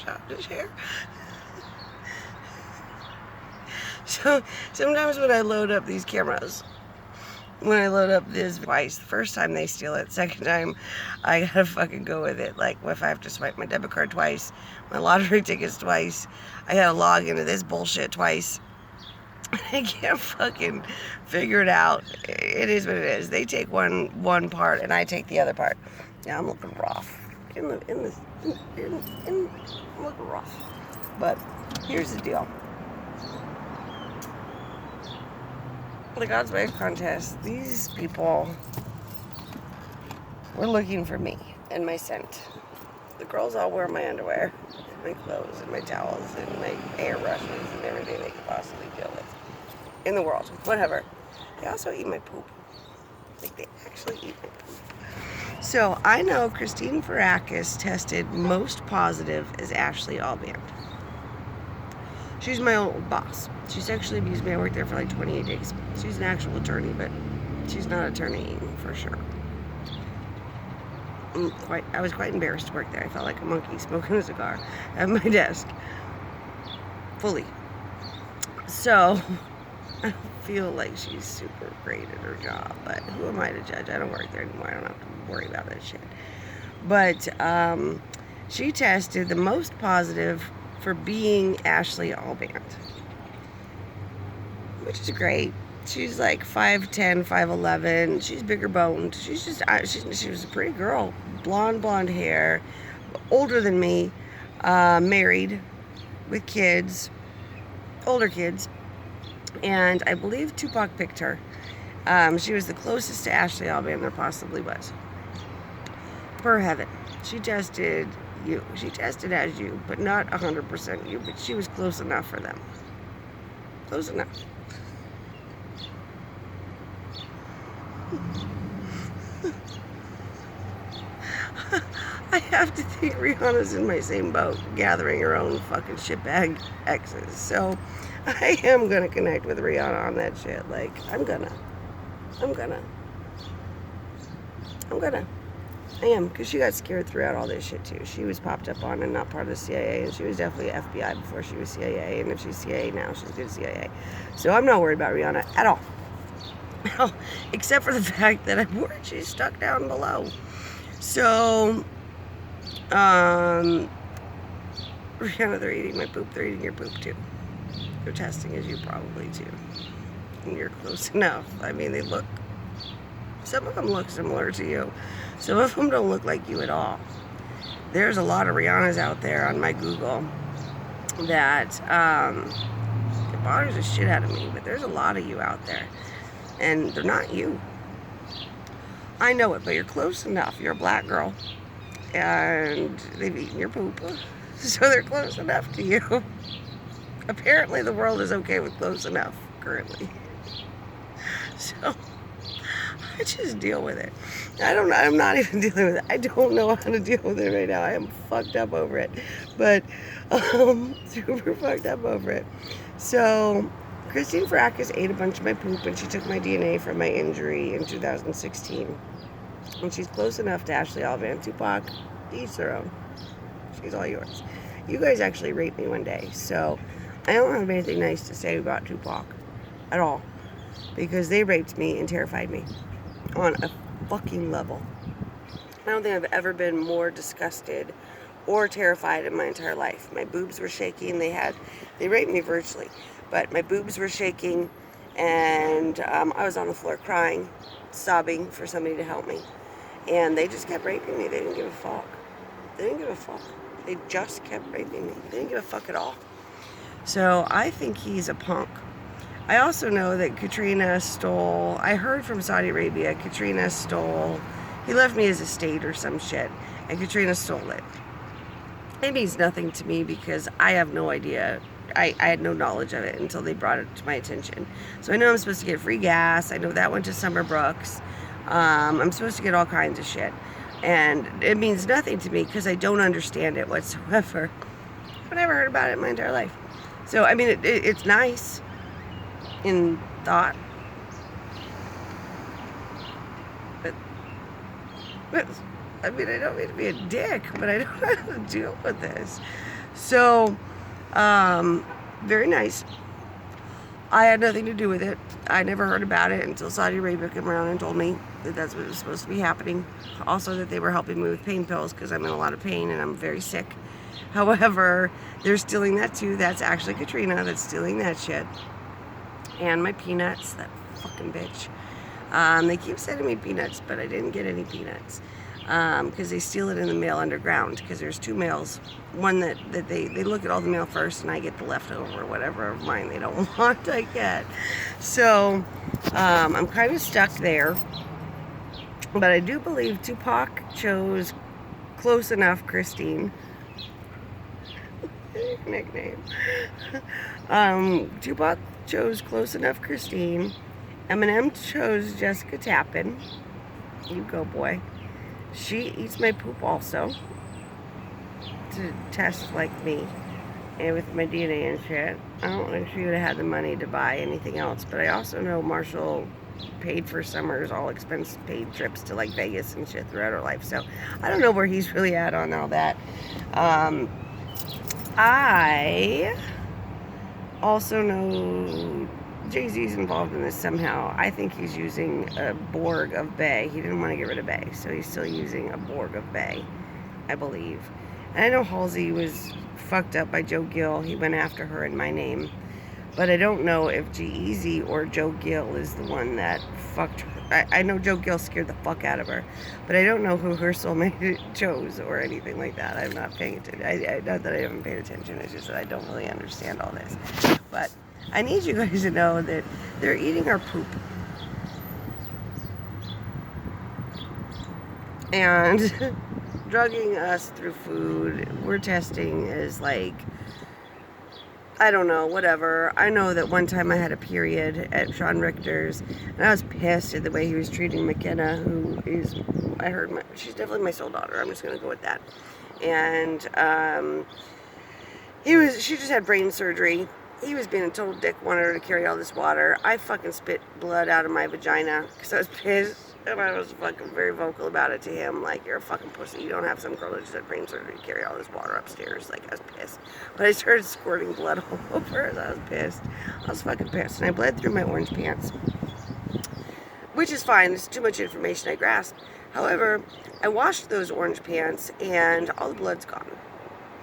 Photoshop to share. So sometimes when I load up these cameras, when I load up this twice, the first time they steal it, second time I gotta fucking go with it. Like if I have to swipe my debit card twice, my lottery tickets twice, I gotta log into this bullshit twice. I can't fucking figure it out. It is what it is. They take one part and I take the other part. Yeah, I'm looking rough. I'm looking rough. But here's the deal. The God's Wife contest, these people were looking for me and my scent. The girls all wear my underwear, and my clothes, and my towels, and my hairbrushes, and everything they could possibly deal with in the world. Whatever. They also eat my poop. Like, they actually eat my poop. So, I know Christine Farakis tested most positive as Ashlee Alband. She's my old boss. She sexually abused me. I worked there for like 28 days. She's an actual attorney, but she's not attorney for sure. I was quite embarrassed to work there. I felt like a monkey smoking a cigar at my desk. Fully. So, I don't feel like she's super great at her job, but who am I to judge? I don't work there anymore. I don't have to worry about that shit. But, she tested the most positive for being Ashlee Alband, which is great. She's like 5'10", 5'11". She's bigger boned. She's just, she was a pretty girl. Blonde hair, older than me, married, with kids, older kids. And I believe Tupac picked her. She was the closest to Ashlee Alband there possibly was. Per heaven. She tested you. She tested as you, but not 100% you, but she was close enough for them. Close enough. I have to think Rihanna's in my same boat, gathering her own fucking shitbag exes. So I am gonna connect with Rihanna on that shit. Like, I'm gonna. I am, because she got scared throughout all this shit too. She was popped up on and not part of the CIA, and she was definitely FBI before she was CIA, and if she's CIA now, she's good CIA. So I'm not worried about Rihanna at all. Except for the fact that I'm worried she's stuck down below. So, Rihanna, they're eating my poop. They're eating your poop too. They're testing as you probably too. And you're close enough. I mean, they look, some of them look similar to you. Some of them don't look like you at all. There's a lot of Rihannas out there on my Google that, it bothers the shit out of me, but there's a lot of you out there. And they're not you. I know it, but you're close enough. You're a black girl. And they've eaten your poop. So they're close enough to you. Apparently the world is okay with close enough currently. So I just deal with it. I'm not even dealing with it. I don't know how to deal with it right now. I am fucked up over it. But super fucked up over it. So Christine Farakis ate a bunch of my poop, and she took my DNA from my injury in 2016. And she's close enough to Ashlee Alband. Tupac, each their own. She's all yours. You guys actually raped me one day, so I don't have anything nice to say about Tupac at all, because they raped me and terrified me on a fucking level. I don't think I've ever been more disgusted or terrified in my entire life. My boobs were shaking. They raped me virtually. But my boobs were shaking, and I was on the floor crying, sobbing for somebody to help me. And they just kept raping me. They didn't give a fuck. They didn't give a fuck. They just kept raping me. They didn't give a fuck at all. So I think he's a punk. I also know that Katrina stole, I heard from Saudi Arabia, Katrina stole, he left me his estate or some shit, and Katrina stole it. It means nothing to me because I have no idea. I had no knowledge of it until they brought it to my attention. So I know I'm supposed to get free gas. I know that went to Summer Brooks. I'm supposed to get all kinds of shit. And it means nothing to me because I don't understand it whatsoever. I've never heard about it in my entire life. So, I mean, it's nice in thought. But, I mean, I don't mean to be a dick, but I don't know how to deal with this. So, very nice. I had nothing to do with it. I never heard about it until Saudi Arabia came around and told me that that's what was supposed to be happening. Also that they were helping me with pain pills because I'm in a lot of pain and I'm very sick. However, they're stealing that too. That's actually Katrina that's stealing that shit. And my peanuts, that fucking bitch. They keep sending me peanuts, but I didn't get any peanuts. Because they steal it in the mail underground, because there's two mails. One that they look at all the mail first, and I get the leftover or whatever of mine they don't want, I get. So, I'm kind of stuck there. But I do believe Tupac chose Close Enough Christine. Nickname. Tupac chose Close Enough Christine. Eminem chose Jessica Tappan. You go, boy. She eats my poop also to test like me and with my DNA and shit. I don't know if she would have had the money to buy anything else, but I also know Marshall paid for Summer's all expense paid trips to like Vegas and shit throughout her life. So I don't know where he's really at on all that. I also know Jay-Z's involved in this somehow. I think he's using a Borg of Bay. He didn't want to get rid of Bay, so he's still using a Borg of Bay, I believe. And I know Halsey was fucked up by Joe Gill. He went after her in my name. But I don't know if G-Eazy or Joe Gill is the one that fucked her. I know Joe Gill scared the fuck out of her, but I don't know who her soulmate chose or anything like that. I'm not paying attention. Not that I haven't paid attention. It's just that I don't really understand all this. But I need you guys to know that they're eating our poop. And drugging us through food. We're testing is like, I don't know, whatever. I know that one time I had a period at Sean Richter's, and I was pissed at the way he was treating McKenna, who is, I heard, she's definitely my soul daughter. I'm just going to go with that. And she just had brain surgery. He was being a total dick, wanted her to carry all this water. I fucking spit blood out of my vagina because I was pissed. And I was fucking very vocal about it to him. Like, you're a fucking pussy. You don't have some girl that just had brain surgery to carry all this water upstairs. Like, I was pissed. But I started squirting blood all over as I was pissed. I was fucking pissed. And I bled through my orange pants. Which is fine. It's too much information I grasped. However, I washed those orange pants and all the blood's gone.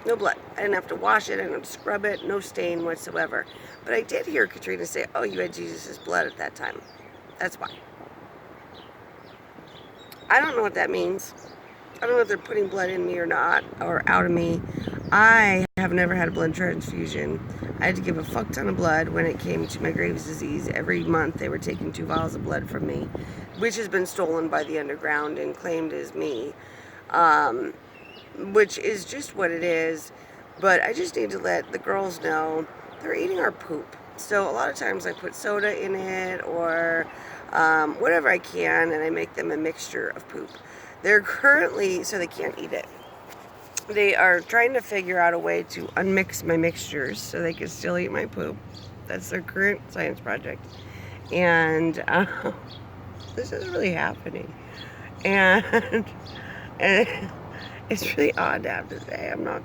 No blood. I didn't have to wash it. I didn't have to scrub it. No stain whatsoever. But I did hear Katrina say, oh, you had Jesus' blood at that time. That's why. I don't know what that means. I don't know if they're putting blood in me or not, or out of me. I have never had a blood transfusion. I had to give a fuck ton of blood when it came to my Graves' disease. Every month they were taking 2 vials of blood from me, which has been stolen by the underground and claimed as me, which is just what it is. But I just need to let the girls know they're eating our poop. So a lot of times I put soda in it or whatever I can, and I make them a mixture of poop. They're currently, so they can't eat it. They are trying to figure out a way to unmix my mixtures so they can still eat my poop. That's their current science project. And this is really happening. And it's really odd to have to say. I'm not